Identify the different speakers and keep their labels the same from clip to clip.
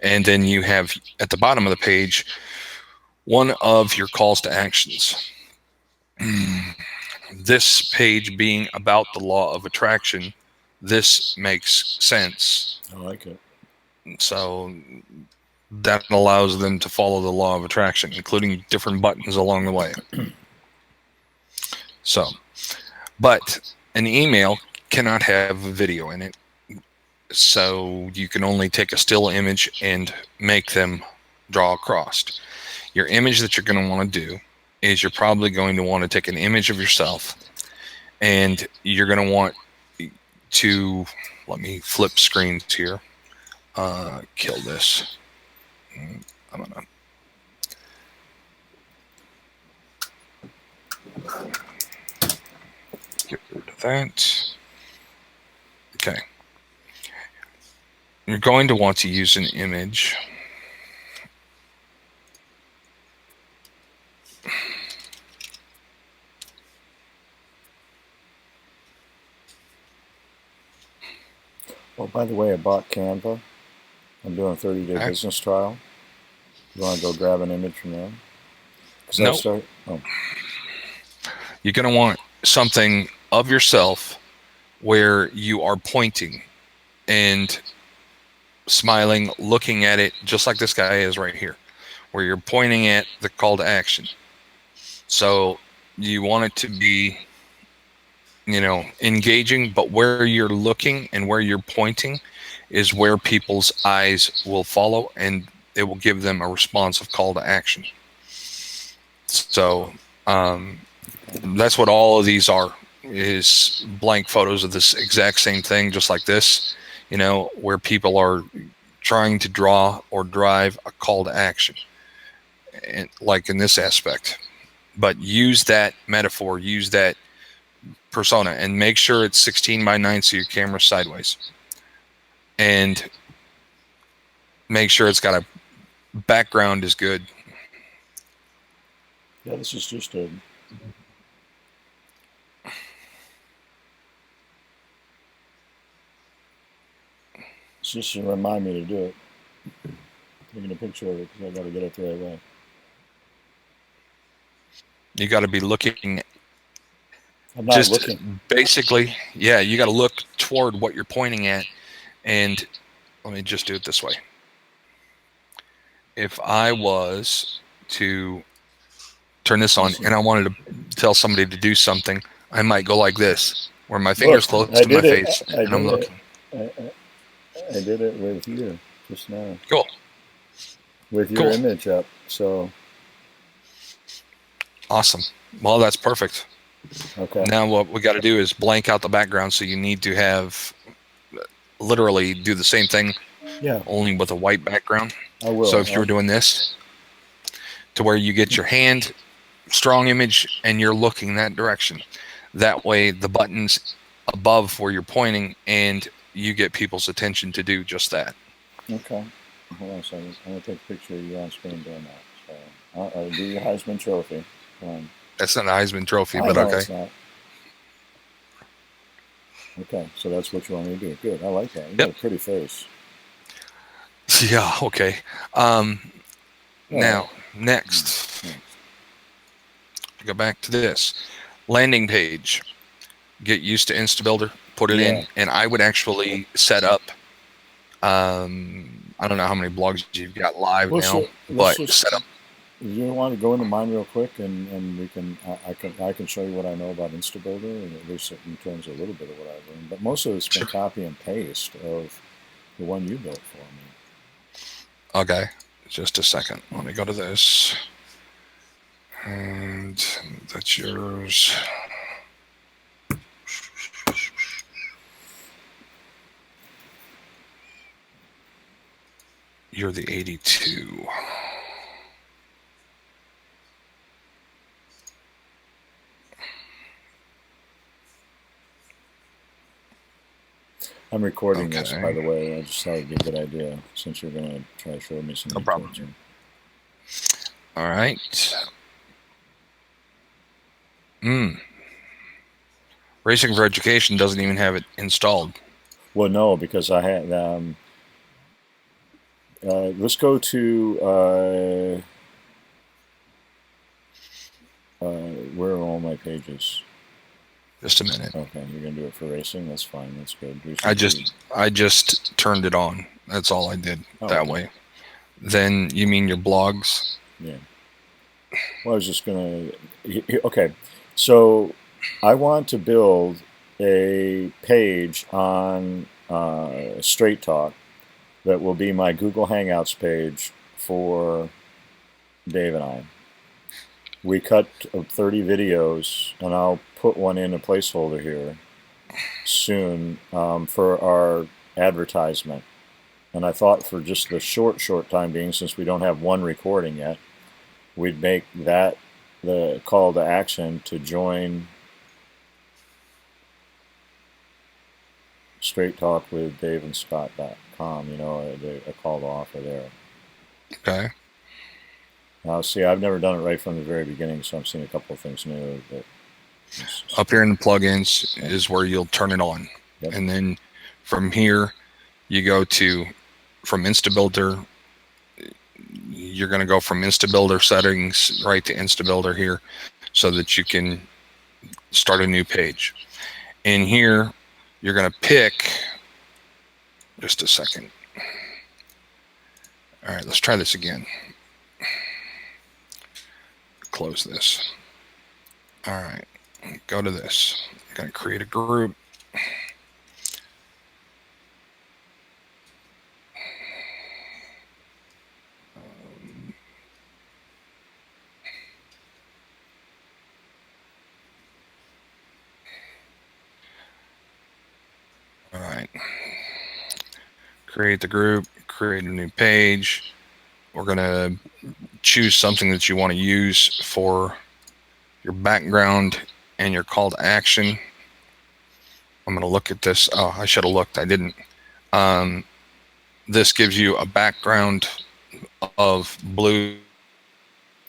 Speaker 1: And then you have at the bottom of the page one of your calls to actions. This page being about the law of attraction, this makes sense.
Speaker 2: I like it.
Speaker 1: So that allows them to follow the law of attraction, including different buttons along the way. So, but an email cannot have a video in it. So you can only take a still image and make them draw across. Your image that you're going to want to do is you're probably going to want to take an image of yourself, and you're going to want to, let me flip screens here, kill this. I'm going to get rid of that. Okay. You're going to want to use an image.
Speaker 2: Well, by the way, I bought Canva. I'm doing a 30-day business trial. You want to go grab an image from there?
Speaker 1: No. You're going to want something of yourself where you are pointing and smiling, looking at it, just like this guy is right here, where you're pointing at the call to action. So you want it to be, engaging, but where you're looking and where you're pointing is where people's eyes will follow, and it will give them a responsive call to action. So that's what all of these are, is blank photos of this exact same thing, just like this, where people are trying to draw or drive a call to action, and like in this aspect. But use that metaphor, use that persona, and make sure it's 16:9 so your camera's sideways, and make sure it's got a background is good.
Speaker 2: Yeah, this is just a it's just to remind me to do it. Taking a picture of it because I got to get it the right way.
Speaker 1: You got to be looking.
Speaker 2: I'm not looking.
Speaker 1: Basically, yeah, you got to look toward what you're pointing at. And let me just do it this way. If I was to turn this on and I wanted to tell somebody to do something, I might go like this, where my finger's close to my face, and I'm looking.
Speaker 2: I did it with you just now.
Speaker 1: Cool.
Speaker 2: With your image up, so.
Speaker 1: Awesome. Well, that's perfect.
Speaker 2: Okay.
Speaker 1: Now what we got to do is blank out the background, so you need to have literally do the same thing, only with a white background.
Speaker 2: I will.
Speaker 1: So if you're doing this, to where you get your hand, strong image, and you're looking that direction. That way the button's above where you're pointing, and you get people's attention to do just that.
Speaker 2: Okay. Hold on a second. I'm going to take a picture of you on screen doing that. So I'll do your Heisman Trophy.
Speaker 1: That's not a Heisman Trophy, but
Speaker 2: know
Speaker 1: okay.
Speaker 2: It's not. Okay, so that's what you want me to do. Good, I like that. You got a pretty face.
Speaker 1: Yeah, okay. Now, next. Go back to this. Landing page. Get used to Instabuilder. Put it in, and I would actually set up, I don't know how many blogs you've got live now, but set up.
Speaker 2: You want to go into mine real quick, and we can I can show you what I know about Instabuilder, and at least in terms of a little bit of what I've learned. But most of it's been copy and paste of the one you built for me.
Speaker 1: Okay, just a second. Let me go to this, and that's yours. You're the 82.
Speaker 2: I'm recording this, by the way. I just thought it'd be a good idea since you're going to try to show me some.
Speaker 1: No problem. All right. Racing for Education doesn't even have it installed.
Speaker 2: Well, no, because I had let's go to where are all my pages?
Speaker 1: Just a minute.
Speaker 2: Okay, you're gonna do it for racing. That's fine. That's good.
Speaker 1: I just turned it on. That's all I did that way. Then you mean your blogs?
Speaker 2: Yeah. Well, I was just gonna. Okay, so I want to build a page on Straight Talk that will be my Google Hangouts page for Dave and I. We cut 30 videos, and I'll put one in a placeholder here soon for our advertisement. And I thought for just the short time being, since we don't have one recording yet, we'd make that the call to action to join Straight Talk with DaveandScott.com, you know, a call to offer there.
Speaker 1: Okay.
Speaker 2: Now, see, I've never done it right from the very beginning, so I'm seeing a couple of things new. But
Speaker 1: up here in the plugins is where you'll turn it on.
Speaker 2: Yep.
Speaker 1: And then from here, you go to, from Instabuilder, you're going to go from Instabuilder settings right to Instabuilder here so that you can start a new page. In here, you're going to pick, just a second. All right, let's try this again. Close this. All right, go to this. I'm going to create a group. All right, create the group, create a new page. We're going to choose something that you want to use for your background and your call to action. I'm going to look at this. Oh, I should have looked. I didn't. This gives you a background of blue.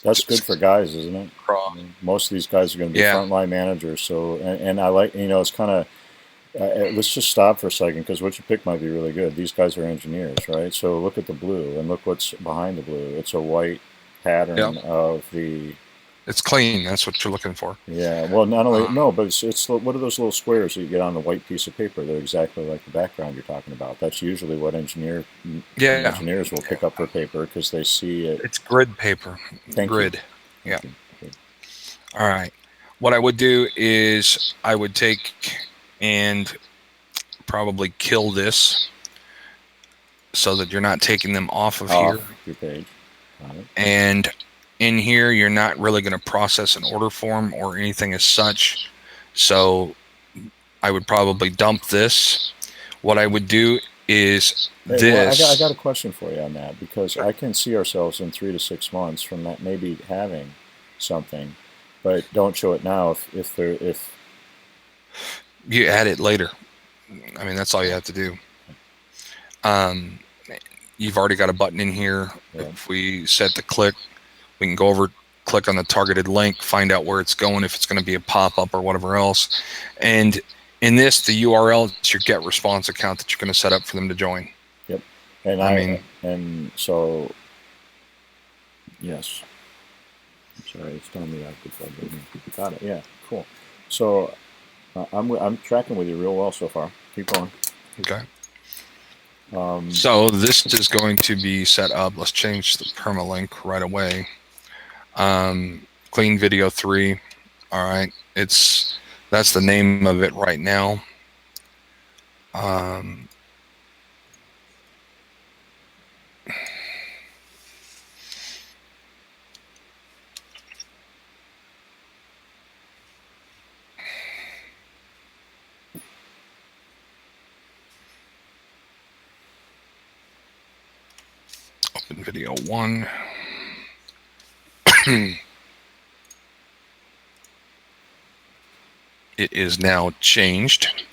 Speaker 2: That's good for guys, isn't it? I mean, most of these guys are going to be frontline managers. So, and I like, you know, it's kind of, let's just stop for a second because what you pick might be really good. These guys are engineers, right? So look at the blue and look what's behind the blue. It's a white pattern of the...
Speaker 1: It's clean. That's what you're looking for.
Speaker 2: Yeah. Well, not only no, but it's what are those little squares that you get on the white piece of paper? They're exactly like the background you're talking about. That's usually what engineers will pick up for paper because they see it.
Speaker 1: It's grid paper. Grid.
Speaker 2: Yeah.
Speaker 1: All right. What I would do is I would take and probably kill this so that you're not taking them off of here.
Speaker 2: Your page. Got it.
Speaker 1: And in here, you're not really going to process an order form or anything as such. So I would probably dump this. What I would do is this.
Speaker 2: Well, I got a question for you on that because I can see ourselves in 3 to 6 months from that maybe having something, but don't show it now if
Speaker 1: you add it later. I mean, that's all you have to do. You've already got a button in here. Yeah. If we set the click, we can go over, click on the targeted link, find out where it's going, if it's going to be a pop-up or whatever else. And in this, the URL, it's your GetResponse account that you're going to set up for them to join.
Speaker 2: Yep. And and so, yes. I'm sorry, it's telling me I could plug it in. Got it. Yeah, cool. So I'm tracking with you real well so far. Keep going.
Speaker 1: Okay. So this is going to be set up. Let's change the permalink right away. Clean video 3. All right. That's the name of it right now. Open video 1. It is now changed.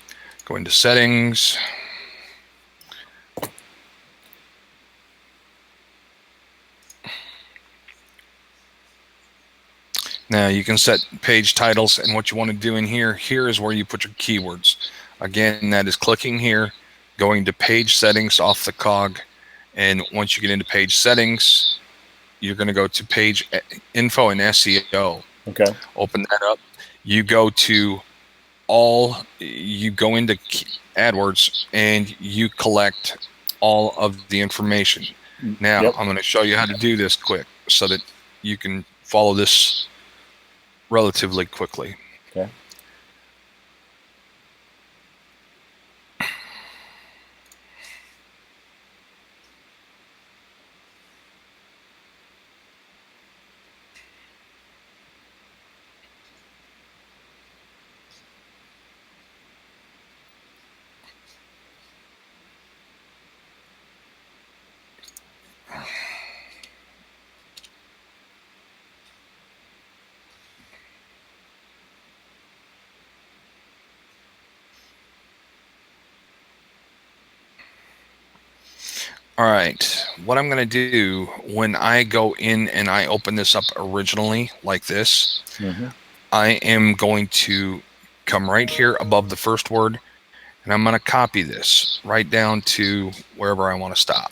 Speaker 1: Go into settings. Now you can set page titles, and what you want to do in here is where you put your keywords. Again, that is clicking here, going to page settings off the cog, And once you get into page settings, you're going to go to page info and SEO.
Speaker 2: Okay.
Speaker 1: Open that up. You go into AdWords and you collect all of the information. Now,
Speaker 2: Yep.
Speaker 1: I'm going to show you how to do this quick so that you can follow this relatively quickly.
Speaker 2: Okay.
Speaker 1: All right, what I'm going to do when I go in and I open this up originally like this, I am going to come right here above the first word, and I'm going to copy this right down to wherever I want to stop.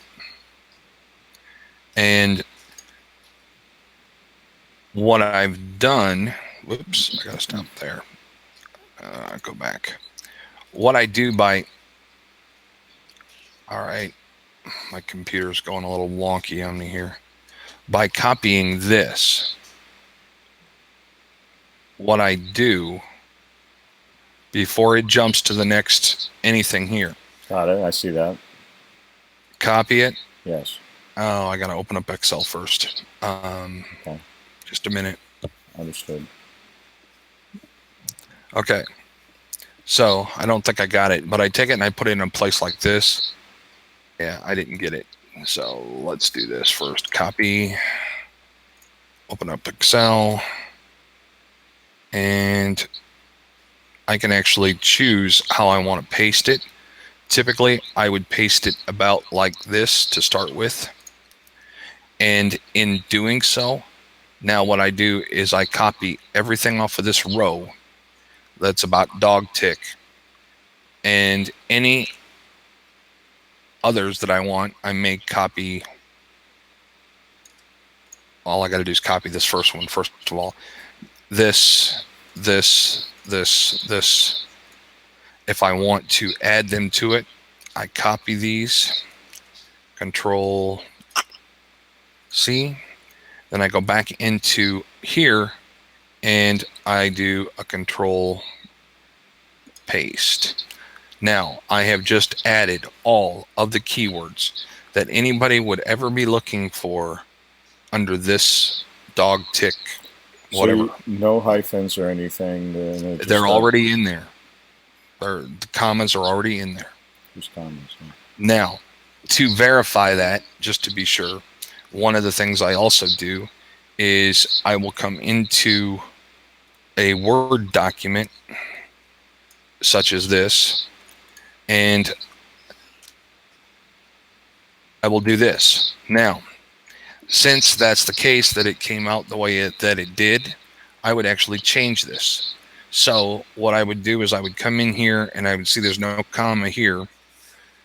Speaker 1: And what I've done, whoops, I got to stop there. Go back. What I do by, all right, my computer's going a little wonky on me here. By copying this, what I do before it jumps to the next anything here.
Speaker 2: Got it. I see that.
Speaker 1: Copy it.
Speaker 2: Yes.
Speaker 1: Oh, I got to open up Excel first.
Speaker 2: Okay.
Speaker 1: Just a minute.
Speaker 2: Understood.
Speaker 1: Okay. So I don't think I got it, but I take it and I put it in a place like this. Yeah, I didn't get it. So let's do this first. Copy. Open up Excel. And I can actually choose how I want to paste it. Typically, I would paste it about like this to start with. And in doing so, now what I do is I copy everything off of this row that's about dog tick, and any others that I want, I may copy. All I got to do is copy this first one, first of all. This. If I want to add them to it, I copy these, Control C, then I go back into here and I do a Control Paste. Now I have just added all of the keywords that anybody would ever be looking for under this dog tick, whatever.
Speaker 2: So no hyphens or anything.
Speaker 1: They're already in there. The commas are already in there.
Speaker 2: Just comments. Yeah.
Speaker 1: Now, to verify that, just to be sure, one of the things I also do is I will come into a Word document such as this, and I will do this. Now, since that's the case, that it came out the way that it did, I would actually change this. So what I would do is I would come in here and I would see there's no comma here.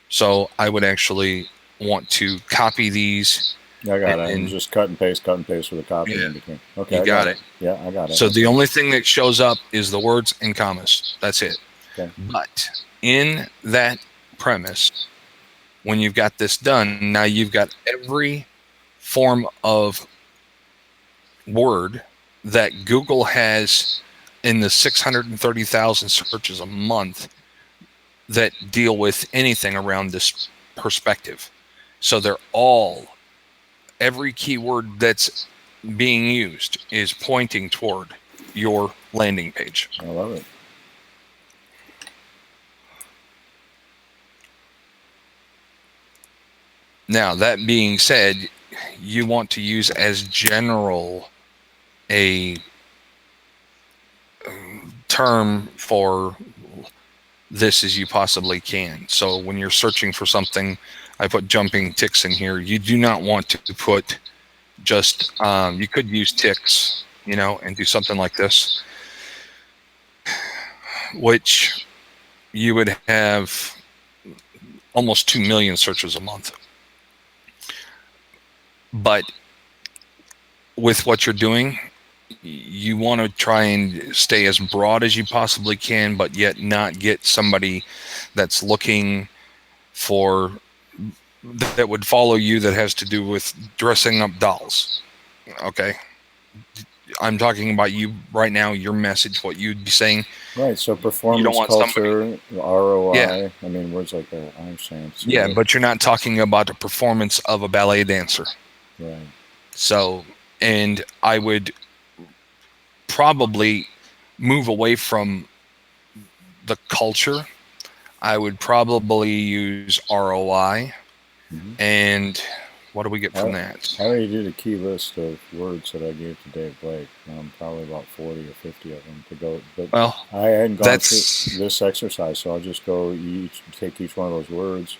Speaker 1: So I would actually want to copy these.
Speaker 2: I got it. And just cut and paste with a copy in between. Okay,
Speaker 1: you got it.
Speaker 2: Yeah, I got it.
Speaker 1: So the only thing that shows up is the words and commas. That's it.
Speaker 2: Okay.
Speaker 1: But in that premise, when you've got this done, now you've got every form of word that Google has in the 630,000 searches a month that deal with anything around this perspective. So they're all, every keyword that's being used is pointing toward your landing page.
Speaker 2: I love it.
Speaker 1: Now, that being said, you want to use as general a term for this as you possibly can. So when you're searching for something, I put jumping ticks in here. You do not want to put just, you could use ticks, and do something like this, which you would have almost 2 million searches a month. But with what you're doing, you want to try and stay as broad as you possibly can, but yet not get somebody that's looking for that would follow you that has to do with dressing up dolls. Okay, I'm talking about you right now, your message, what you'd be saying.
Speaker 2: Right. So
Speaker 1: You don't
Speaker 2: performance
Speaker 1: want somebody,
Speaker 2: culture, ROI.
Speaker 1: yeah,
Speaker 2: I mean, words like that. I understand. So
Speaker 1: yeah, but you're not talking about the performance of a ballet dancer.
Speaker 2: right.
Speaker 1: So, and I would probably move away from the culture. I would probably use ROI.
Speaker 2: Mm-hmm.
Speaker 1: And what do we get from
Speaker 2: I,
Speaker 1: that?
Speaker 2: I already did a key list of words that I gave to Dave Blake. Probably about 40 or 50 of them to go. But
Speaker 1: Well,
Speaker 2: I hadn't gone through
Speaker 1: that's
Speaker 2: this exercise, so I'll just take each one of those words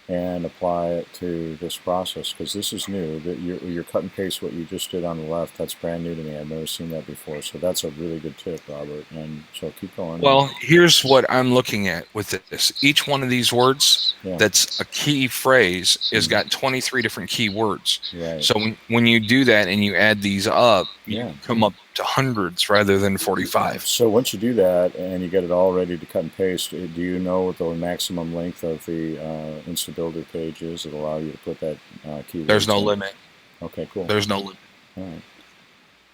Speaker 2: and apply it to this process because this is new. That you're cut and paste what you just did on the left. That's brand new to me. I've never seen that before. So that's a really good tip, Robert. And so keep going.
Speaker 1: well, here's what I'm looking at with this. Each one of these words
Speaker 2: Yeah.
Speaker 1: that's a key phrase has got 23 different key words.
Speaker 2: Right.
Speaker 1: So when you do that and you add these up, you
Speaker 2: Yeah.
Speaker 1: come up to hundreds rather than 45.
Speaker 2: So once you do that and you get it all ready to cut and paste, do you know what the maximum length of the Instabuilder page is that allow you to put that keyword?
Speaker 1: There's no limit.
Speaker 2: Okay, cool.
Speaker 1: There's no limit.
Speaker 2: All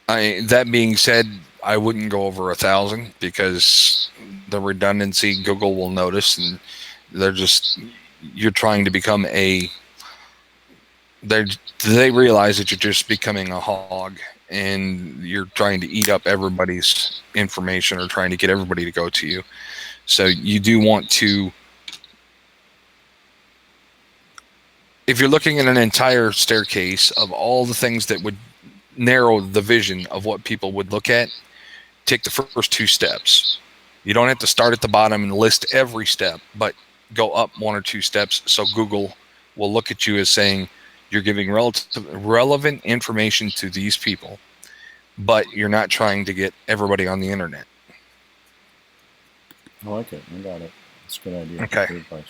Speaker 2: right.
Speaker 1: That being said, I wouldn't go over 1,000 because the redundancy Google will notice, and you're trying to become they realize that you're just becoming a hog and you're trying to eat up everybody's information or trying to get everybody to go to you. So you do want to, if you're looking at an entire staircase of all the things that would narrow the vision of what people would look at, take the first 2 steps. You don't have to start at the bottom and list every step, but go up 1 or 2 steps so Google will look at you as saying you're giving relevant information to these people, but you're not trying to get everybody on the internet.
Speaker 2: I like it. I got it. That's a good idea.
Speaker 1: Okay.
Speaker 2: Good advice.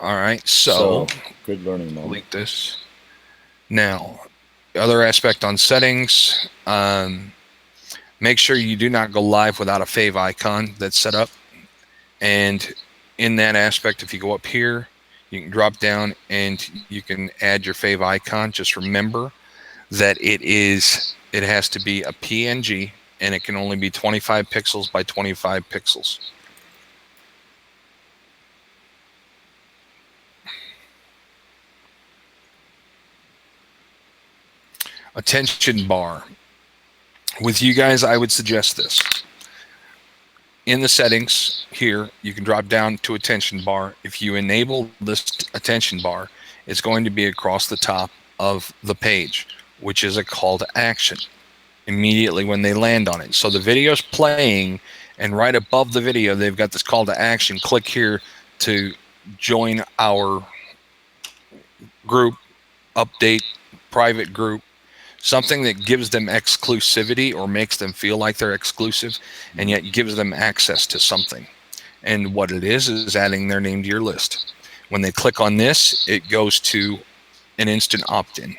Speaker 1: All right. So
Speaker 2: good learning moment.
Speaker 1: delete this. Now, the other aspect on settings, make sure you do not go live without a Fav icon that's set up. And in that aspect, if you go up here, you can drop down and you can add your Fav icon. Just remember that it has to be a PNG and it can only be 25 pixels by 25 pixels. Attention bar. With you guys, I would suggest this. In the settings here, you can drop down to attention bar. If you enable this attention bar, it's going to be across the top of the page, which is a call to action immediately when they land on it. So the video's playing, and right above the video, they've got this call to action. Click here to join our group, update, private group. Something that gives them exclusivity or makes them feel like they're exclusive and yet gives them access to something. And what it is adding their name to your list. When they click on this, it goes to an instant opt-in.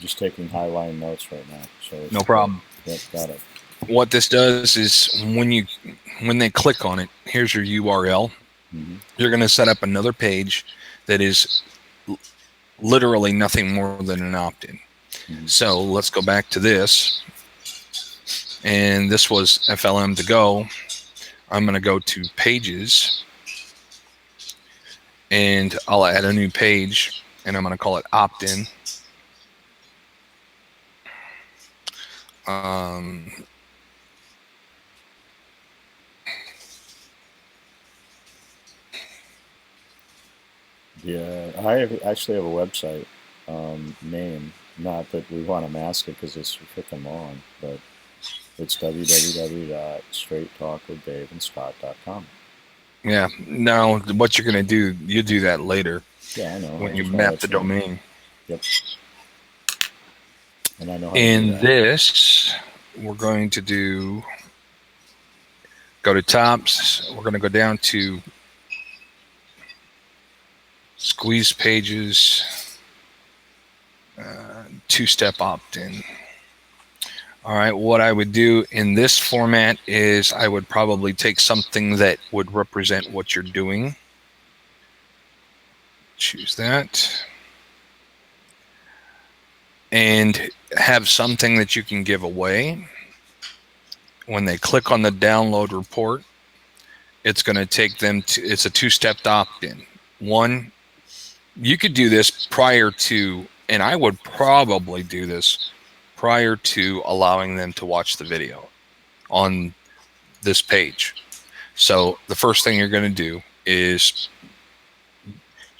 Speaker 2: Just taking highline notes right now. So
Speaker 1: No problem.
Speaker 2: Yep, got it.
Speaker 1: What this does is when they click on it, here's your URL. Mm-hmm. You're going to set up another page that is literally nothing more than an opt-in. Mm-hmm. So let's go back to this. And this was FLM to go. I'm going to go to pages and I'll add a new page and I'm going to call it opt-in.
Speaker 2: Yeah, I actually have a website name. Not that we want to mask it because it's freaking long, but it's www.straighttalkwithdaveandscott.com.
Speaker 1: Yeah. Now, what you're going to do, you do that later.
Speaker 2: Yeah, I know.
Speaker 1: When you map the domain.
Speaker 2: Yep. And I know how
Speaker 1: in this, we're going to do Go to tops. We're going to go down to squeeze pages, two-step opt-in. All right, what I would do in this format is I would probably take something that would represent what you're doing. Choose that. And have something that you can give away. When they click on the download report, it's going to take them to, it's a two-step opt-in. One, you could do this prior to, and I would probably do this prior to allowing them to watch the video on this page. So the first thing you're going to do is,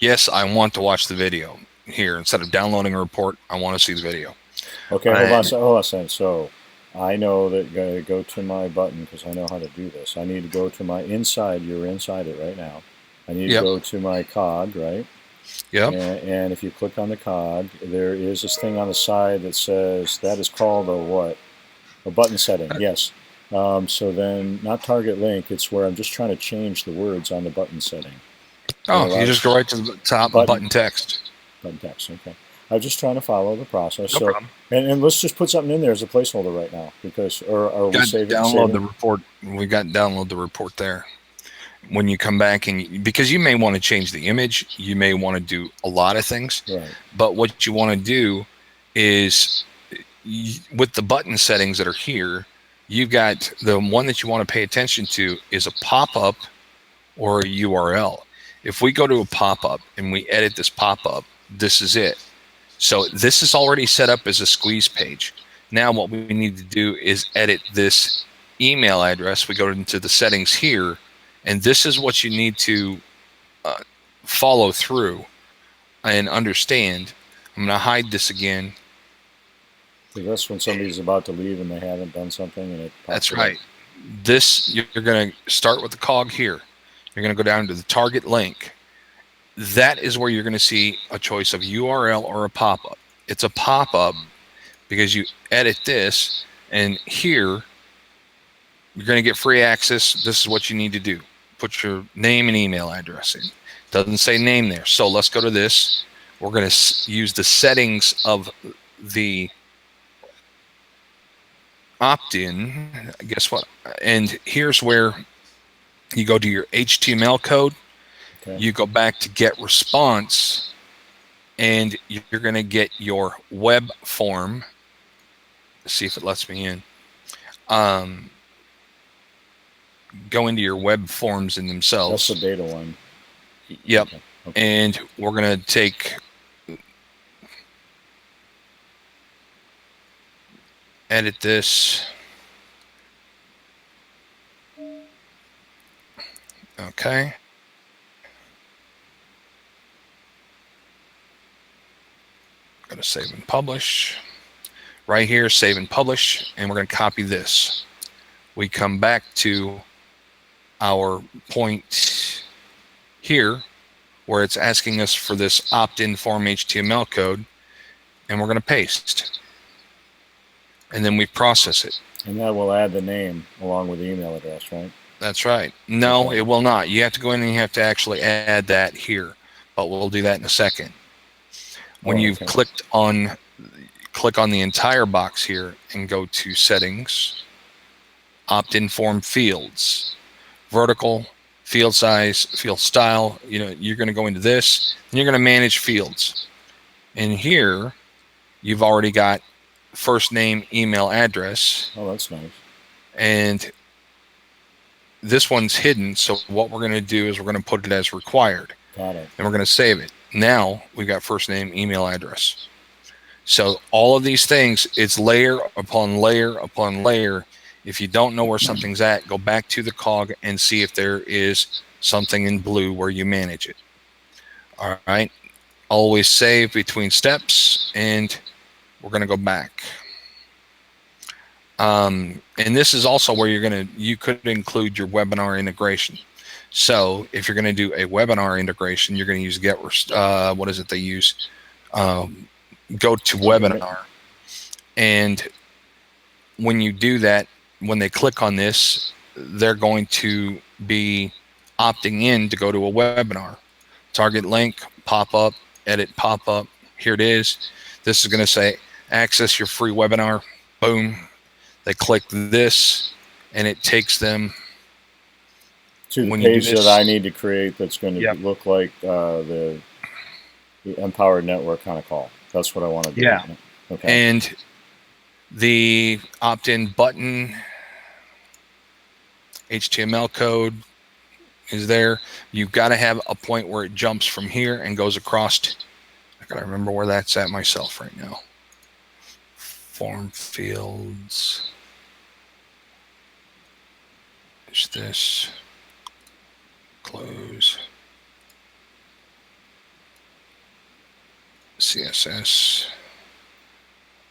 Speaker 1: yes, I want to watch the video here. Instead of downloading a report, I want to see the video.
Speaker 2: Okay, hold on a second. So I know that go to my button because I know how to do this. I need to go to my inside. You're inside it right now. I need to go to my cog, right?
Speaker 1: Yep.
Speaker 2: And if you click on the cog, there is this thing on the side that says, that is called a what? A button setting, yes. So then, not target link, it's where I'm just trying to change the words on the button setting.
Speaker 1: Oh, you just go right to the top, button text.
Speaker 2: Button text, okay. I'm just trying to follow the process.
Speaker 1: No problem.
Speaker 2: And let's just put something in there as a placeholder right now, because, or we save it?
Speaker 1: Download the report. We got download the report there. When you come back, and because you may want to change the image, you may want to do a lot of things.
Speaker 2: Right.
Speaker 1: But what you want to do is, with the button settings that are here, you've got the one that you want to pay attention to is a pop-up or a URL. If we go to a pop-up and we edit this pop-up, this is it. So this is already set up as a squeeze page. Now what we need to do is edit this email address. We go into the settings here, and this is what you need to follow through and understand. I'm going to hide this again.
Speaker 2: So that's when somebody's about to leave and they haven't done something, and it pops
Speaker 1: That's right. This, you're going to start with the cog here. You're going to go down to the target link. That is where you're going to see a choice of URL or a pop-up. It's a pop-up because you edit this, and here you're going to get free access. This is what you need to do. Put your name and email address in. Doesn't say name there. So let's go to this. We're going to use the settings of the opt-in. Guess what? And here's where you go to your HTML code. Okay. You go back to GetResponse, and you're going to get your web form. Let's see if it lets me in. Go into your web forms in themselves.
Speaker 2: That's the data one.
Speaker 1: Yep. Okay. Okay. And we're going to take edit this. Okay. Go to save and publish. Right here, save and publish, and we're going to copy this. We come back to our point here where it's asking us for this opt-in form HTML code, and we're going to paste. And then we process it.
Speaker 2: And that will add the name along with the email address, right?
Speaker 1: That's right. No, okay. It will not. You have to go in and you have to actually add that here, but we'll do that in a second. When you've click on the entire box here and go to settings, opt-in form fields, vertical, field size, field style, you're going to go into this and you're going to manage fields. And here you've already got first name, email address.
Speaker 2: Oh, that's nice.
Speaker 1: And this one's hidden, so what we're going to do is we're going to put it as required.
Speaker 2: Got it.
Speaker 1: And we're going to save it. Now we've got first name, email address. So all of these things, it's layer upon layer upon layer. If you don't know where something's at, go back to the cog and see if there is something in blue where you manage it. All right. Always save between steps, and we're going to go back. And this is also where you could include your webinar integration. So if you're going to do a webinar integration, you're going to use what is it they use? GoToWebinar. And when you do that, when they click on this, they're going to be opting in to go to a webinar. Target link, pop up, edit pop up. Here it is. This is going to say access your free webinar. Boom. They click this and it takes them
Speaker 2: to the
Speaker 1: when you do
Speaker 2: page that
Speaker 1: this.
Speaker 2: I need to create that's going to
Speaker 1: Yep.
Speaker 2: look like the Empowered Network kind of call. That's what I want to do.
Speaker 1: Yeah.
Speaker 2: Okay.
Speaker 1: And the opt-in button, HTML code is there. You've got to have a point where it jumps from here and goes across. I gotta remember where that's at myself right now. Form fields. Is this? Close. CSS.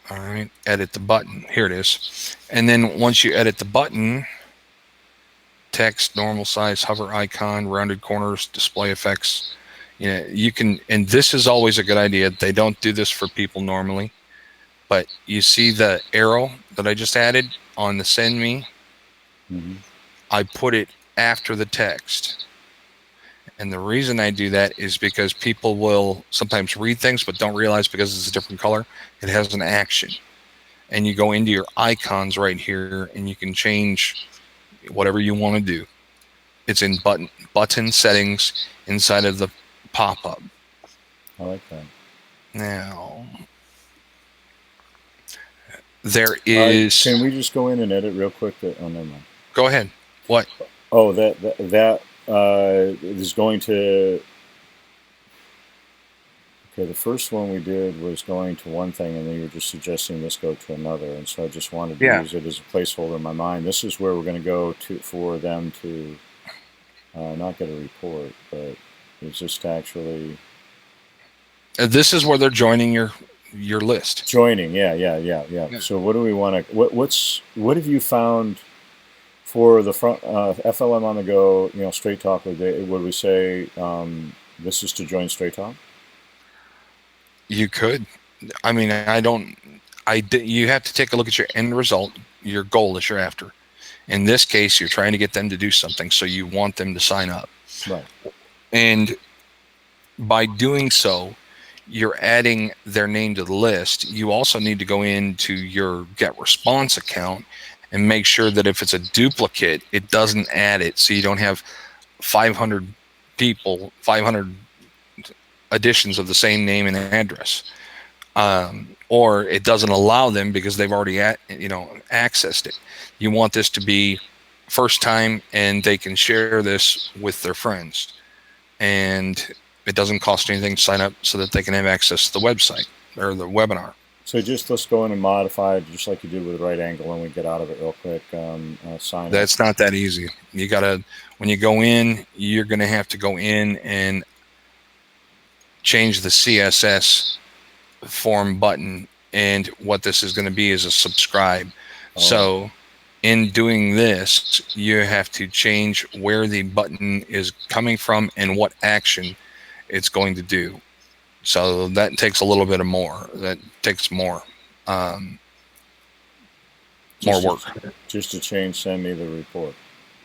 Speaker 1: All right, edit the button. Here it is. And then once you edit the button, text, normal size, hover icon, rounded corners, display effects. You can, and this is always a good idea. They don't do this for people normally, but you see the arrow that I just added on the send me?
Speaker 2: Mm-hmm.
Speaker 1: I put it after the text. And the reason I do that is because people will sometimes read things but don't realize because it's a different color, it has an action. And you go into your icons right here and you can change whatever you want to do. It's in button settings inside of the pop-up.
Speaker 2: I like that.
Speaker 1: Now, there is...
Speaker 2: Can we just go in and edit real quick? Oh, never mind.
Speaker 1: Go ahead. What?
Speaker 2: Oh, that is going to... Okay, the first one we did was going to one thing, and then you were just suggesting this go to another, and so I just wanted to use it as a placeholder in my mind. This is where we're going to go to for them to not get a report, but it's just actually...
Speaker 1: This is where they're joining your list.
Speaker 2: Joining, yeah. So what do we want to... What have you found for the front FLM on the go? Straight Talk. Would we say this is to join Straight Talk?
Speaker 1: You could. I mean, you have to take a look at your end result, your goal that you're after. In this case, you're trying to get them to do something, so you want them to sign up.
Speaker 2: Right.
Speaker 1: And by doing so, you're adding their name to the list. You also need to go into your GetResponse account and make sure that if it's a duplicate, it doesn't add it, so you don't have 500 people, 500 additions of the same name and address, or it doesn't allow them because they've already accessed it. You want this to be first time, and they can share this with their friends, and it doesn't cost anything to sign up so that they can have access to the website or the webinar.
Speaker 2: So let's go in and modify it just like you did with Right Angle, and we get out of it real quick. Sign up.
Speaker 1: That's not that easy. You gotta, when you go in, you're gonna have to go in and change the CSS form button, and what this is going to be is a subscribe. So in doing this, you have to change where the button is coming from and what action it's going to do. So that takes a little bit more. That takes more work.
Speaker 2: Just to change send me the report.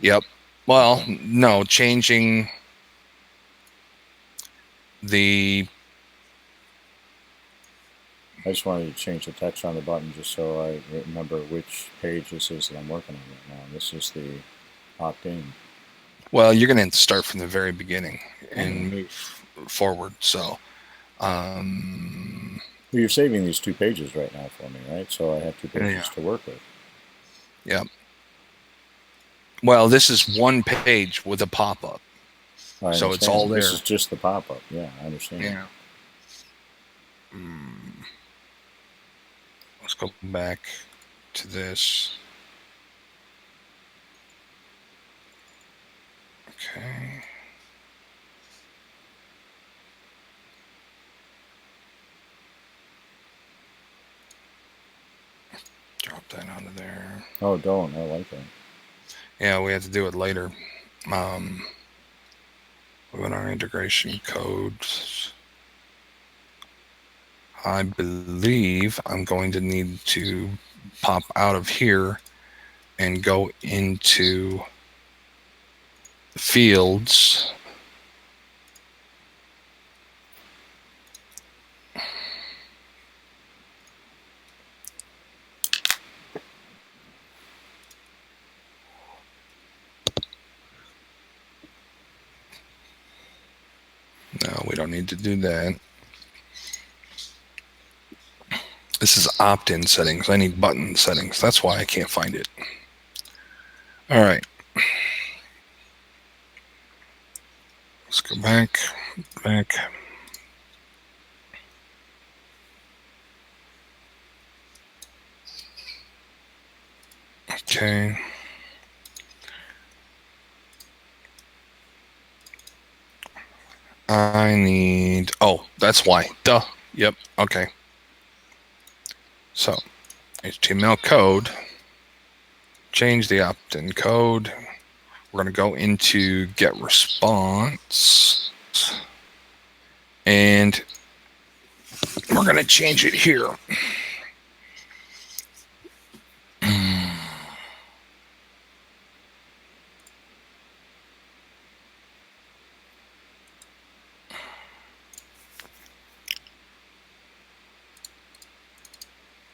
Speaker 1: Yep. Well, no, changing the...
Speaker 2: I just wanted to change the text on the button just so I remember which page this is that I'm working on right now. This is the opt-in.
Speaker 1: Well, you're going to have to start from the very beginning and move forward. So,
Speaker 2: well, you're saving these 2 pages right now for me, right? So I have 2 pages to work with.
Speaker 1: Yep. Well, this is one page with a pop-up. So it's all there.
Speaker 2: This is just the pop-up. Yeah, I understand.
Speaker 1: Yeah. Let's go back to this. Okay. Drop that onto there.
Speaker 2: Oh, don't. I like that.
Speaker 1: Yeah, we have to do it later. Webinar integration codes. I believe I'm going to need to pop out of here and go into the fields. No, we don't need to do that. This is opt-in settings. I need button settings. That's why I can't find it. All right. Let's go back. Okay. I need, oh, that's why. Duh. Yep. Okay. So, HTML code. Change the opt-in code. We're going to go into GetResponse. And we're going to change it here.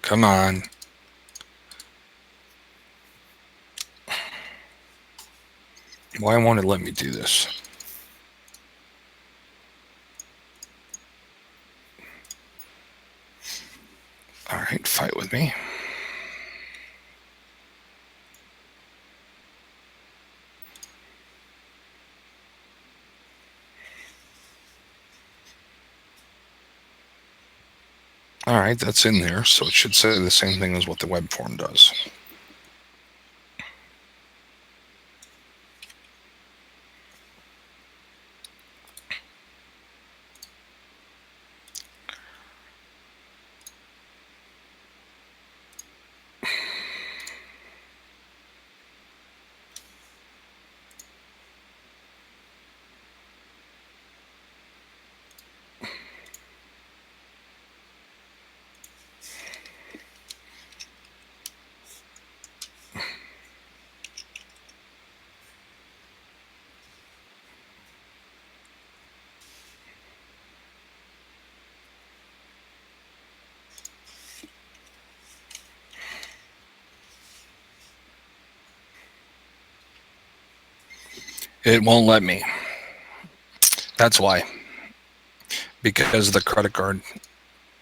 Speaker 1: Come on. Why won't it let me do this? All right, fight with me. All right, that's in there, so it should say the same thing as what the web form does. It won't let me. That's why. Because the credit card,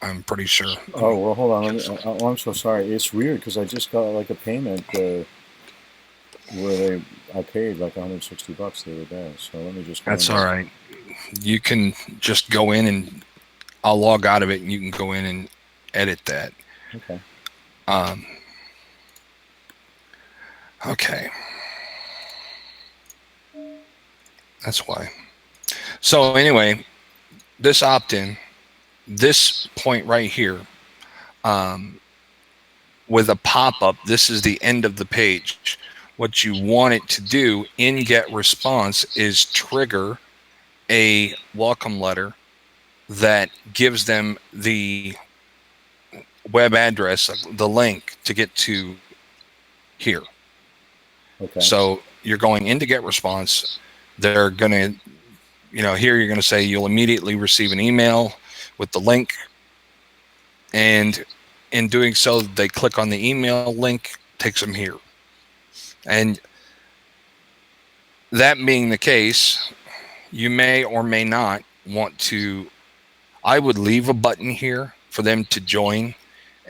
Speaker 1: I'm pretty sure.
Speaker 2: Oh, well, hold on. I'm so sorry. It's weird because I just got like a payment where I paid like $160 the other day. So let me just go
Speaker 1: That's
Speaker 2: in
Speaker 1: all
Speaker 2: there.
Speaker 1: right. You can just go in and I'll log out of it and you can go in and edit that.
Speaker 2: Okay.
Speaker 1: Okay. That's why. So anyway, this opt-in, this point right here, with a pop-up, this is the end of the page. What you want it to do in GetResponse is trigger a welcome letter that gives them the web address, the link to get to here.
Speaker 2: Okay.
Speaker 1: So you're going into GetResponse. They're going to, here you're going to say you'll immediately receive an email with the link. And in doing so, they click on the email link, takes them here. And that being the case, you may or may not want to, I would leave a button here for them to join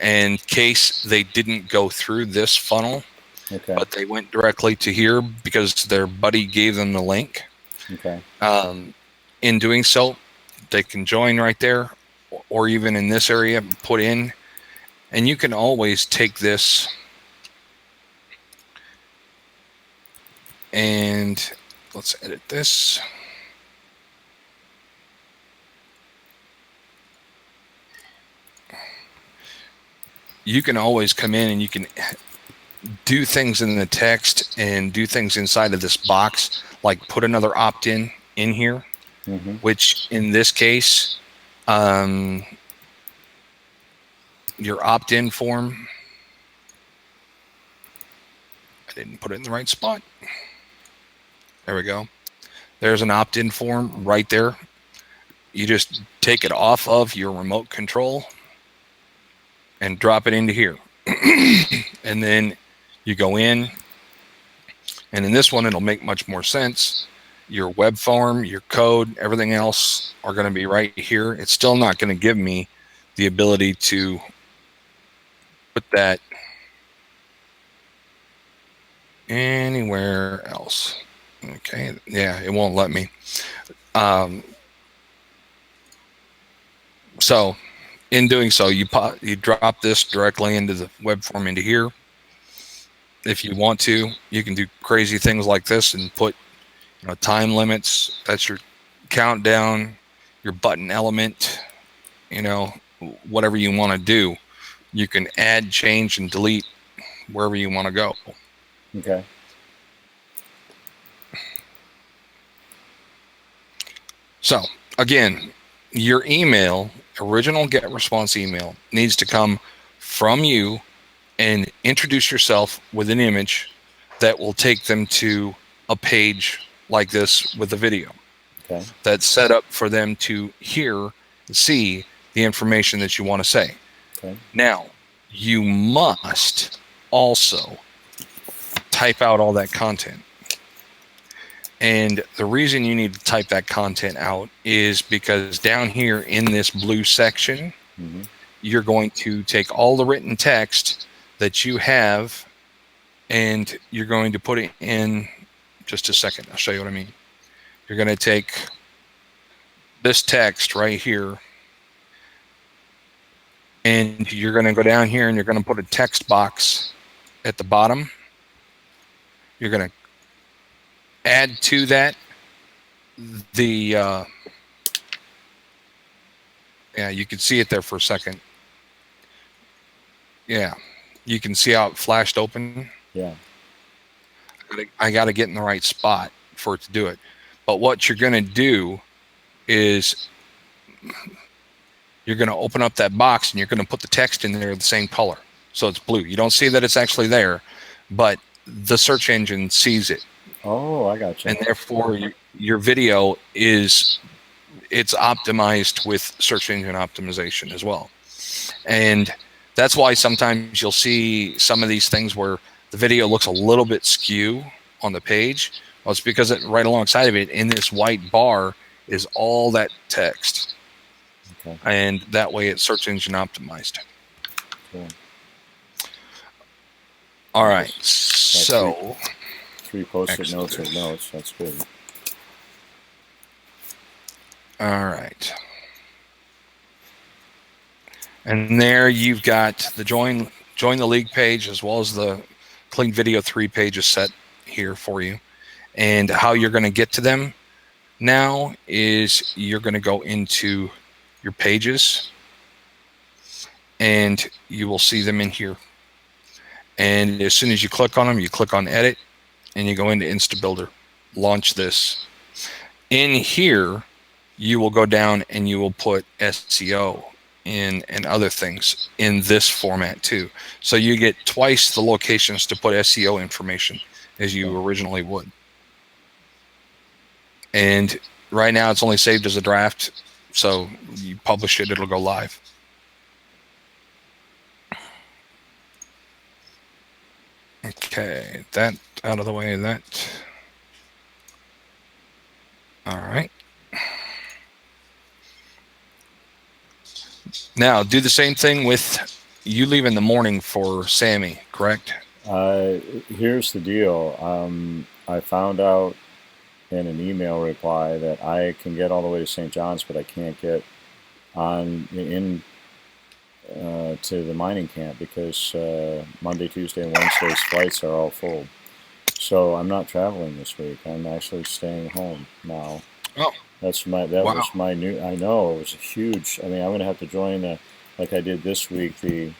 Speaker 1: in case they didn't go through this funnel.
Speaker 2: Okay.
Speaker 1: But they went directly to here because their buddy gave them the link.
Speaker 2: Okay.
Speaker 1: In doing so, they can join right there, or even in this area, put in. And you can always take this and let's edit this. You can always come in and you can do things in the text and do things inside of this box, like put another opt-in in here, which in this case, your opt-in form, I didn't put it in the right spot. There we go. There's an opt-in form right there. You just take it off of your remote control and drop it into here. And then you go in, and in this one, it'll make much more sense. Your web form, your code, everything else are going to be right here. It's still not going to give me the ability to put that anywhere else. Okay, yeah, it won't let me. So in doing so, you drop this directly into the web form into here. If you want to, you can do crazy things like this and put time limits. That's your countdown, your button element, whatever you want to do. You can add, change, and delete wherever you want to go.
Speaker 2: Okay.
Speaker 1: So again, your email, original GetResponse email, needs to come from you and introduce yourself with an image that will take them to a page like this with a video.
Speaker 2: Okay.
Speaker 1: That's set up for them to hear, see the information that you want to say.
Speaker 2: Okay.
Speaker 1: Now, you must also type out all that content. And the reason you need to type that content out is because down here in this blue section, you're going to take all the written text that you have and you're going to put it in just a second. I'll show you what I mean. You're going to take this text right here and you're going to go down here and you're going to put a text box at the bottom. You're going to add to that the yeah, you can see it there for a second. Yeah, you can see how it flashed open.
Speaker 2: Yeah.
Speaker 1: I got to get in the right spot for it to do it. But what you're going to do is you're going to open up that box and you're going to put the text in there the same color. So it's blue. You don't see that it's actually there, but the search engine sees it.
Speaker 2: Oh, I got you.
Speaker 1: And therefore your video it's optimized with search engine optimization as well. And that's why sometimes you'll see some of these things where the video looks a little bit skew on the page. Well, it's because right alongside of it in this white bar is all that text.
Speaker 2: Okay.
Speaker 1: And that way it's search engine optimized.
Speaker 2: Cool.
Speaker 1: All right. So
Speaker 2: three post-it notes of notes. That's good.
Speaker 1: All right. And there you've got the join the league page as well as the Clean Video 3 pages set here for you. And how you're going to get to them now is you're going to go into your pages and you will see them in here. And as soon as you click on them, you click on edit and you go into Instabuilder, launch this. In here, you will go down and you will put SEO in and other things in this format too. So you get twice the locations to put SEO information as you originally would. And right now it's only saved as a draft. So you publish it, it'll go live. Okay, that out of the way of that. All right. Now do the same thing with you leave in the morning for Sammy, correct?
Speaker 2: Here's the deal. I found out in an email reply that I can get all the way to St. John's, but I can't get on to the mining camp because Monday, Tuesday, and Wednesday's flights are all full. So I'm not traveling this week. I'm actually staying home now.
Speaker 1: Oh,
Speaker 2: that
Speaker 1: wow.
Speaker 2: was my new. I know it was a huge. I mean, I'm going to have to join like I did this week the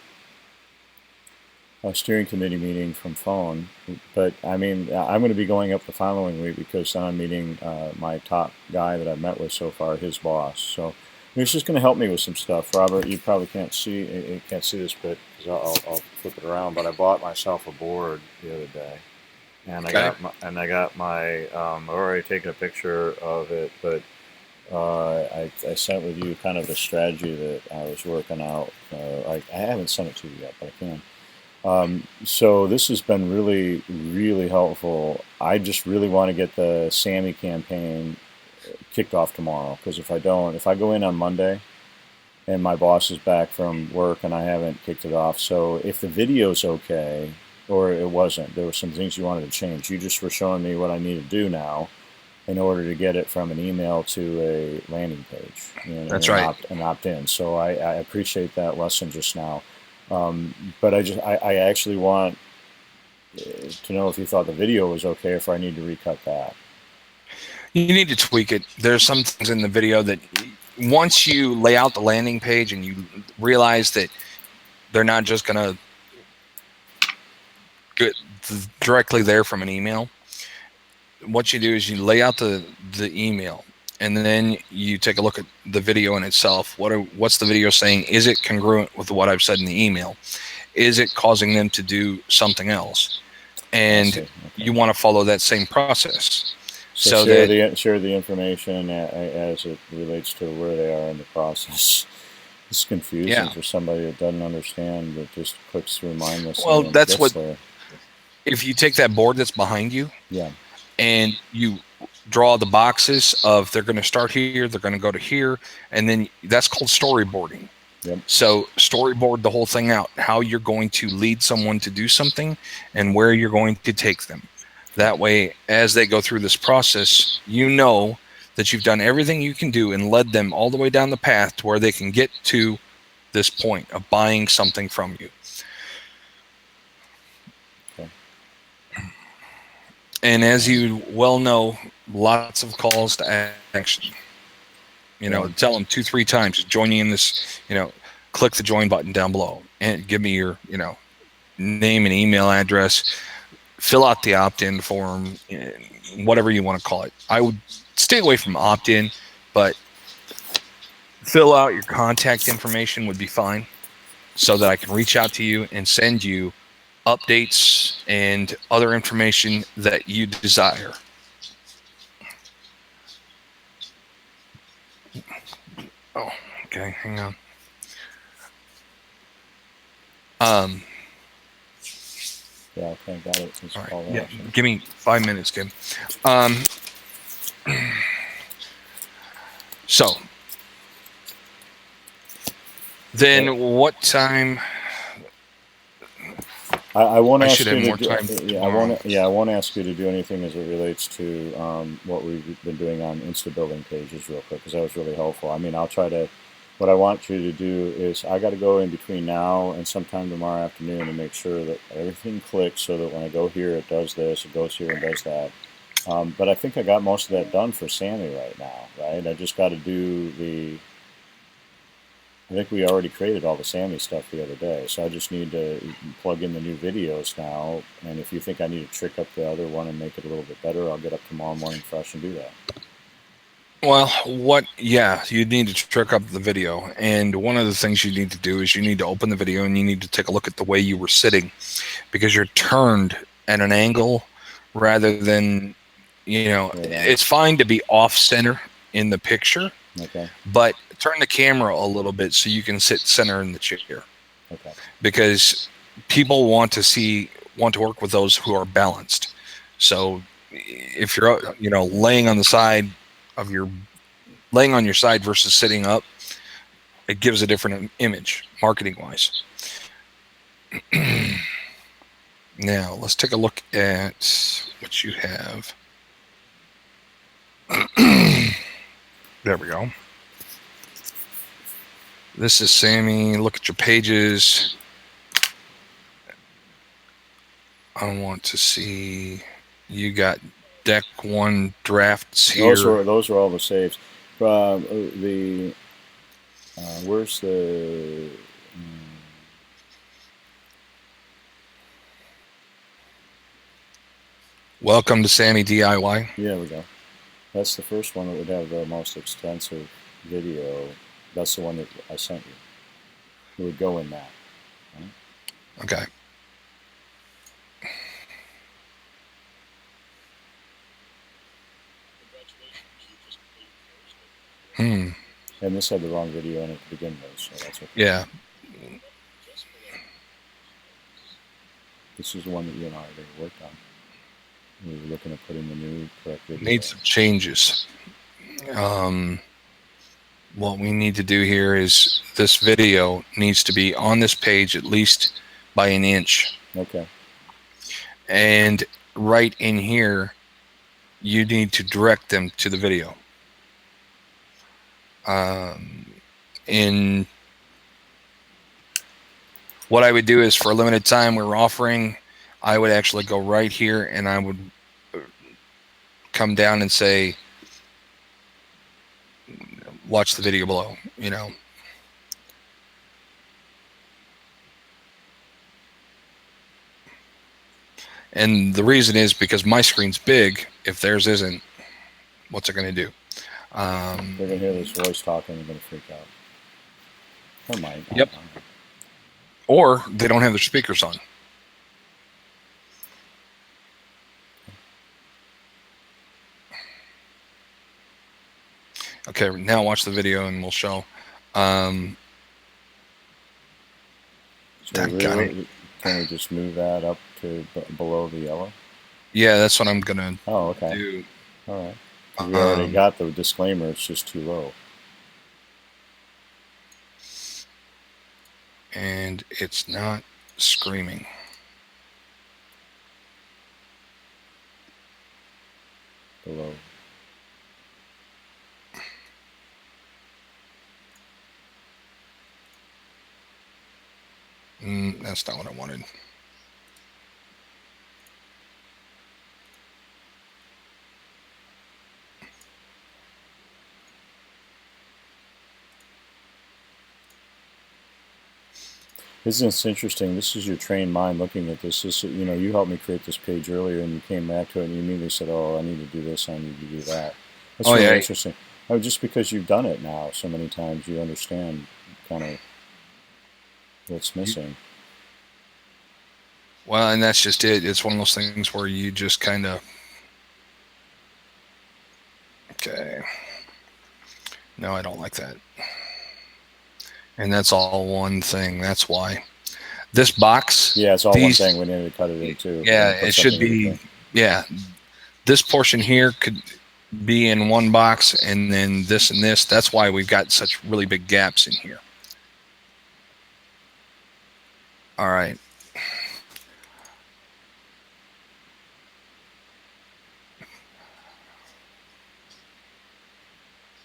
Speaker 2: steering committee meeting from phone. But I mean, I'm going to be going up the following week because I'm meeting my top guy that I've met with so far, his boss. So it's just going to help me with some stuff. Robert, you probably can't see this bit because I'll flip it around. But I bought myself a board the other day. and
Speaker 1: Okay.
Speaker 2: I got my I've already taken a picture of it, but I sent with you kind of the strategy that I was working out. I haven't sent it to you yet, but I can. So this has been really, really helpful. I just really want to get the Sammy campaign kicked off tomorrow, because if I don't, if I go in on Monday and my boss is back from work and I haven't kicked it off, so if the video's okay, or it wasn't, there were some things you wanted to change. You just were showing me what I need to do now in order to get it from an email to a landing page and
Speaker 1: That's right.
Speaker 2: an opt-in. So I appreciate that lesson just now. But I actually want to know if you thought the video was okay, if I need to recut that.
Speaker 1: You need to tweak it. There's some things in the video that once you lay out the landing page and you realize that they're not just going to get directly there from an email, what you do is you lay out the email, and then you take a look at the video in itself. What's the video saying? Is it congruent with what I've said in the email? Is it causing them to do something else? And
Speaker 2: Okay.
Speaker 1: you want to follow that same process.
Speaker 2: So share the information as it relates to where they are in the process. It's confusing for somebody that doesn't understand, that just clicks through mindlessly.
Speaker 1: Well,
Speaker 2: and
Speaker 1: that's
Speaker 2: gets
Speaker 1: what.
Speaker 2: there.
Speaker 1: If you take that board that's behind you,
Speaker 2: Yeah,
Speaker 1: and you draw the boxes of they're going to start here, they're going to go to here, and then that's called storyboarding.
Speaker 2: Yep.
Speaker 1: So storyboard the whole thing out, how you're going to lead someone to do something and where you're going to take them. That way, as they go through this process, you know that you've done everything you can do and led them all the way down the path to where they can get to this point of buying something from you.
Speaker 2: Okay.
Speaker 1: And as you well know, lots of calls to action. Tell them 2-3 times, join you in this, click the join button down below and give me your, name and email address, fill out the opt-in form, whatever you want to call it. I would stay away from opt-in, but fill out your contact information would be fine, so that I can reach out to you and send you updates and other information that you desire. Oh, okay, hang on.
Speaker 2: Yeah, okay, got it.
Speaker 1: All right. Yeah, give me 5 minutes, Kim. So, then what time?
Speaker 2: I won't ask you to
Speaker 1: more time.
Speaker 2: I won't ask you to do anything as it relates to what we've been doing on Instabuilding pages real quick, because that was really helpful. I mean, I'll try to. What I want you to do is I got to go in between now and sometime tomorrow afternoon and make sure that everything clicks, so that when I go here, it does this, it goes here and does that. But I think I got most of that done for Sammy right now, right? I just got to do the. I think we already created all the Sammy stuff the other day, so I just need to plug in the new videos now. And if you think I need to trick up the other one and make it a little bit better, I'll get up tomorrow morning fresh and do that.
Speaker 1: Well, you need to trick up the video. And one of the things you need to do is you need to open the video and you need to take a look at the way you were sitting, because you're turned at an angle rather than, it's fine to be off center in the picture.
Speaker 2: Okay.
Speaker 1: But turn the camera a little bit so you can sit center in the chair.
Speaker 2: Okay.
Speaker 1: Because people want to work with those who are balanced. So if you're, laying on your side versus sitting up, it gives a different image marketing wise. Now let's take a look at what you have. There we go. This is Sammy. Look at your pages. I want to see. You got deck 1 drafts here.
Speaker 2: Those are all the saves. Where's the?
Speaker 1: Welcome to Sammy DIY.
Speaker 2: Yeah, we go. That's the first one that would have the most extensive video. That's the one that I sent you. It would go in that. Right?
Speaker 1: Okay. Hmm.
Speaker 2: And this had the wrong video in it to begin with, so that's okay.
Speaker 1: Yeah.
Speaker 2: This is the one that you and I already worked on. We were looking at putting the new correct video.
Speaker 1: Need some changes. What we need to do here is this video needs to be on this page at least by an inch.
Speaker 2: Okay.
Speaker 1: And right in here, you need to direct them to the video. In what I would do is, for a limited time we're offering, I would actually go right here and I would come down and say, watch the video below, you know. And the reason is because my screen's big. If theirs isn't, what's it going to do?
Speaker 2: They're going to hear this voice talking and they're going to freak out. Or might.
Speaker 1: Yep. Or they don't have their speakers on. Okay, now watch the video and we'll show.
Speaker 2: So really, can we just move that up to below the yellow?
Speaker 1: Yeah, that's what I'm gonna
Speaker 2: do. All right. We already got the disclaimer. It's just too low.
Speaker 1: And it's not screaming.
Speaker 2: Below.
Speaker 1: That's not what I wanted.
Speaker 2: Isn't this interesting? This is your trained mind looking at this. This, you know, you helped me create this page earlier, and you came back to it, and you immediately said, "Oh, I need to do this. I need to do that." That's really interesting. Oh, just because you've done it now so many times, you understand kind of what's missing.
Speaker 1: Well, and that's just it. It's one of those things where you just kind of, okay, no, I don't like that. And that's all one thing. That's why this box.
Speaker 2: Yeah, it's all one thing. We need to cut it in too.
Speaker 1: Yeah, it should be. Yeah, this portion here could be in one box, and then this and this. That's why we've got such really big gaps in here. All right.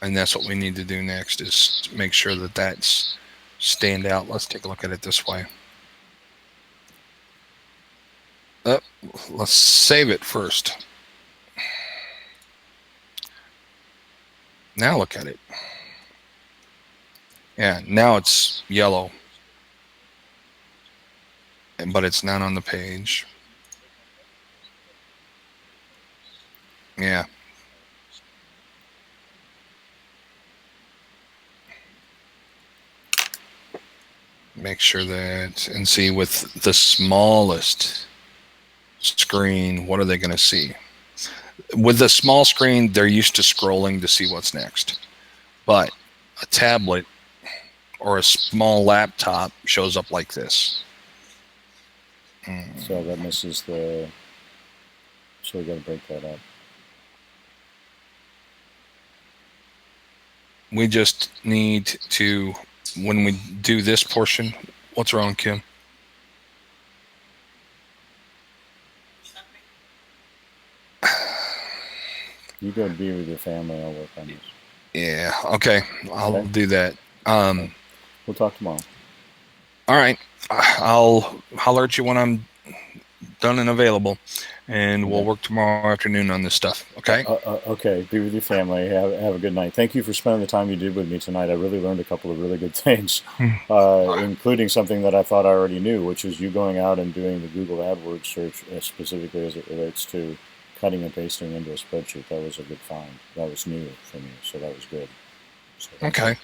Speaker 1: And that's what we need to do next, is make sure that that's stand out. Let's take a look at it this way. Let's save it first. Now look at it. Yeah, now it's yellow. But it's not on the page. Yeah. Make sure that, and see with the smallest screen, what are they going to see? With the small screen, they're used to scrolling to see what's next. But a tablet or a small laptop shows up like this.
Speaker 2: So that misses the, so we got to break that up.
Speaker 1: We just need to, when we do this portion, what's wrong, Kim?
Speaker 2: You go be with your family. I'll work on this.
Speaker 1: Yeah. Okay. I'll do that.
Speaker 2: We'll talk tomorrow.
Speaker 1: All right. I'll holler at you when I'm done and available, and we'll work tomorrow afternoon on this stuff. Okay.
Speaker 2: Okay. Be with your family. Have a good night. Thank you for spending the time you did with me tonight. I really learned a couple of really good things, including something that I thought I already knew, which is you going out and doing the Google AdWords search specifically as it relates to cutting and pasting into a spreadsheet. That was a good find. That was new for me, so that was good. So
Speaker 1: okay.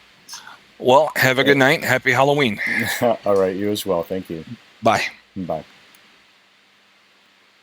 Speaker 1: Well, have a good night. Happy Halloween.
Speaker 2: All right. You as well. Thank you.
Speaker 1: Bye.
Speaker 2: Bye.